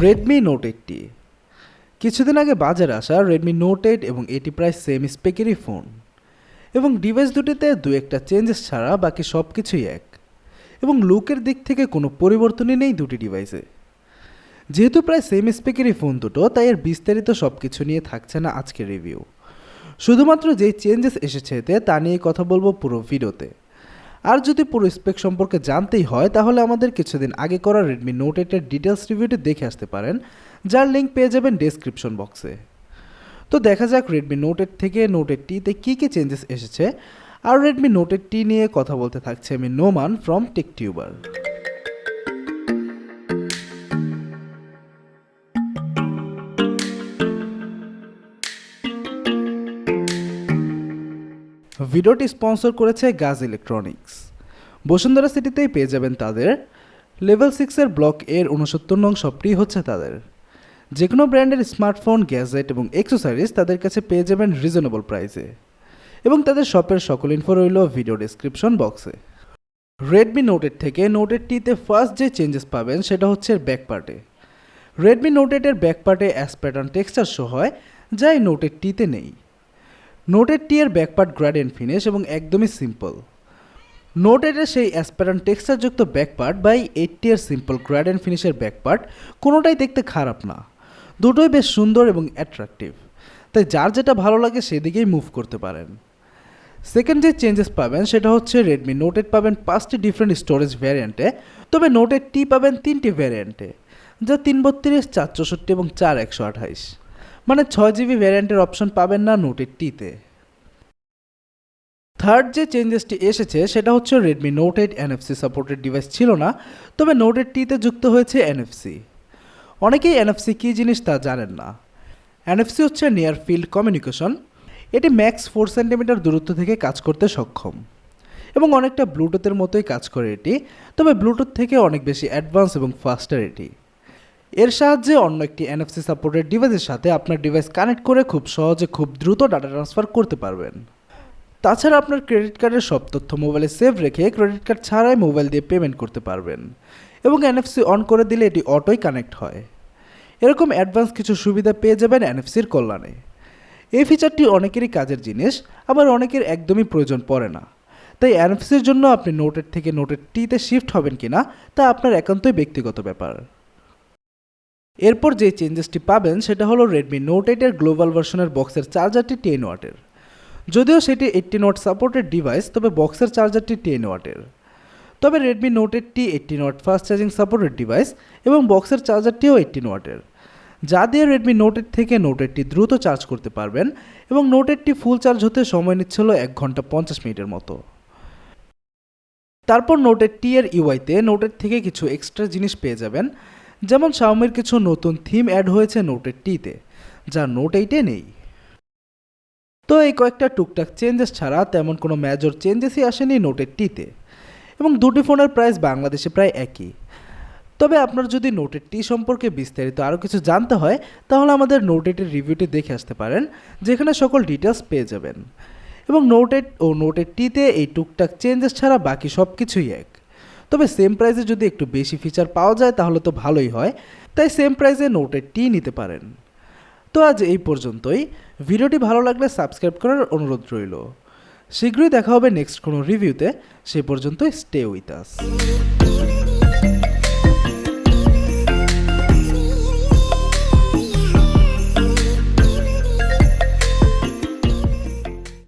Redmi Note 8 কিছুদিন আগে বাজারে আসা রেডমি নোট 8 এবং এটি প্রায় সেম স্পেকেরই ফোন এবং ডিভাইস দুটিতে দু একটা চেঞ্জেস ছাড়া বাকি সব কিছুই এক এবং লুকের দিক থেকে কোনো পরিবর্তনই নেই দুটি ডিভাইসে। যেহেতু প্রায় সেম স্পেকেরই ফোন দুটো, তাই এর বিস্তারিত সব কিছু নিয়ে থাকছে না আজকের রিভিউ। শুধুমাত্র যেই চেঞ্জেস এসেছে এতে তা নিয়ে কথা বলবো পুরো ভিডিওতে। আর যদি পুরো স্পেক সম্পর্কে জানতেই হয় তাহলে আমাদের কিছুদিন আগে করা রেডমি নোট 8 এর ডিটেলস রিভিউটি দেখে আসতে পারেন, যার লিঙ্ক পেয়ে যাবেন ডেসক্রিপশন বক্সে। তো দেখা যাক রেডমি নোট 8 থেকে নোট 8তে কী কী চেঞ্জেস এসেছে। আর রেডমি নোট 8 নিয়ে কথা বলতে থাকছে আমি নোমান ফ্রম টেকটিউবার। ভিডিওটি স্পন্সর করেছে গাজি ইলেকট্রনিক্স। বসুন্ধরা সিটিতেই পেয়ে যাবেন তাদের লেভেল 6-এর ব্লক এর 69 নং শপটি হচ্ছে তাদের। যে কোনো ব্র্যান্ডের স্মার্টফোন, গ্যাজেট এবং অ্যাক্সেসরিজ তাদের কাছে পেয়ে যাবেন রিজনেবল প্রাইসে এবং তাদের শপের সকল ইনফো রইল ভিডিও ডেসক্রিপশন বক্সে। রেডমি নোট 8 থেকে নোট 8তে ফার্স্ট যে চেঞ্জেস পাবেন সেটা হচ্ছে ব্যাক পার্টে। রেডমি নোট 8-এর ব্যাক পার্টে অ্যাশ প্যাটার্ন টেক্সচার শো হয়, যা এই নোট 8তে নেই। নোট 8 এর ব্যাকপার্ট গ্রেডিয়েন্ট ফিনিশ এবং একদমই সিম্পল। নোট 8-এর সেই অ্যাসপ্যারান্ট টেক্সচারযুক্ত ব্যাকপার্ট বাই 80 এর সিম্পল গ্রেডিয়েন্ট ফিনিশের ব্যাকপার্ট কোনোটাই দেখতে খারাপ না, দুটোই বেশ সুন্দর এবং অ্যাট্রাকটিভ। তাই যার যেটা ভালো লাগে সেদিকেই মুভ করতে পারেন। সেকেন্ড যে চেঞ্জেস পাবেন সেটা হচ্ছে রেডমি নোট 8 পাবেন 5টি ডিফারেন্ট স্টোরেজ ভ্যারিয়েন্টে, তবে নোট 8 পাবেন 3টি ভ্যারিয়েন্টে, যা 332, 464 এবং 4128। মানে 6GB ভ্যারিয়েন্টের অপশন পাবেন না নোট 8তে। থার্ড যে চেঞ্জেসটি এসেছে সেটা হচ্ছে Redmi Note 8 NFC supported device ছিল না, তবে নোট 8তে যুক্ত হয়েছে NFC। অনেকেই NFC কী জিনিস তা জানেন না। NFC হচ্ছে নিয়ার ফিল্ড কমিউনিকেশন। এটি ম্যাক্স 4 সেন্টিমিটার দূরত্ব থেকে কাজ করতে সক্ষম এবং অনেকটা ব্লুটুথের মতোই কাজ করে এটি, তবে ব্লুটুথ থেকে অনেক বেশি অ্যাডভান্স এবং ফাস্টার এটি। এর সাহায্যে অন্য একটি NFC সাপোর্টেড ডিভাইসের সাথে আপনার ডিভাইস কানেক্ট করে খুব সহজে খুব দ্রুত ডাটা ট্রান্সফার করতে পারবেন। তাছাড়া আপনার ক্রেডিট কার্ডের সব তথ্য মোবাইলে সেভ রেখে ক্রেডিট কার্ড ছাড়াই মোবাইল দিয়ে পেমেন্ট করতে পারবেন এবং NFC অন করে দিলে এটি অটোই কানেক্ট হয়। এরকম অ্যাডভান্স কিছু সুবিধা পেয়ে যাবেন NFCর কল্যাণে। এই ফিচারটি অনেকেরই কাজের জিনিস, আবার অনেকের একদমই প্রয়োজন পড়ে না। তাই NFCর জন্য আপনি নোট 8 থেকে নোট 8তে শিফট হবেন কিনা তা আপনার একান্তই ব্যক্তিগত ব্যাপার। এরপর যে চেঞ্জেসটি পাবেন সেটা হলো রেডমি নোট 8-এর গ্লোবাল ভার্সনের বক্সের চার্জারটি 10 ওয়াটের। যদিও সেটি 18 ওয়াট সাপোর্টেড ডিভাইস, তবে বক্সের চার্জারটি 10 ওয়াটের। তবে Redmi Note 8 18 watt fast charging supported device এবং বক্সের চার্জারটিও 18 ওয়াটের, যা দিয়ে রেডমি নোট 8 থেকে নোট 8 দ্রুত চার্জ করতে পারবেন এবং নোট 8 ফুল চার্জ হতে সময় নিচ্ছিল 1 ঘন্টা 50 মিনিটের মতো। তারপর নোট 8 এর ইউআইতে নোট 8 থেকে কিছু এক্সট্রা জিনিস পেয়ে যাবেন, যেমন শাওমির কিছু নতুন থিম অ্যাড হয়েছে নোট 8তে, যা নোট 8-এ নেই। তো এই কয়েকটা টুকটাক চেঞ্জেস ছাড়া তেমন কোনো মেজর চেঞ্জেসই আসেনি নোট 8তে এবং দুটি ফোনের প্রাইস বাংলাদেশে প্রায় একই। তবে আপনার যদি নোট 8 সম্পর্কে বিস্তারিত আরও কিছু জানতে হয় তাহলে আমাদের নোট 8-এর রিভিউটি দেখে আসতে পারেন, যেখানে সকল ডিটেলস পেয়ে যাবেন। এবং নোট 8 ও নোট 8তে এই টুকটাক চেঞ্জেস ছাড়া বাকি সব কিছুই এক, তবে সেম প্রাইসে যদি একটু বেশি ফিচার পাওয়া যায় তাহলে তো ভালোই হয়, তাই সেম প্রাইসে নোট 8 নিতে পারেন। তো আজ এই পর্যন্তই। ভিডিওটি ভালো লাগলে সাবস্ক্রাইব করার অনুরোধ রইল। শীঘ্রই দেখা হবে নেক্সট কোনো রিভিউতে। সে পর্যন্ত স্টে উইথ আস।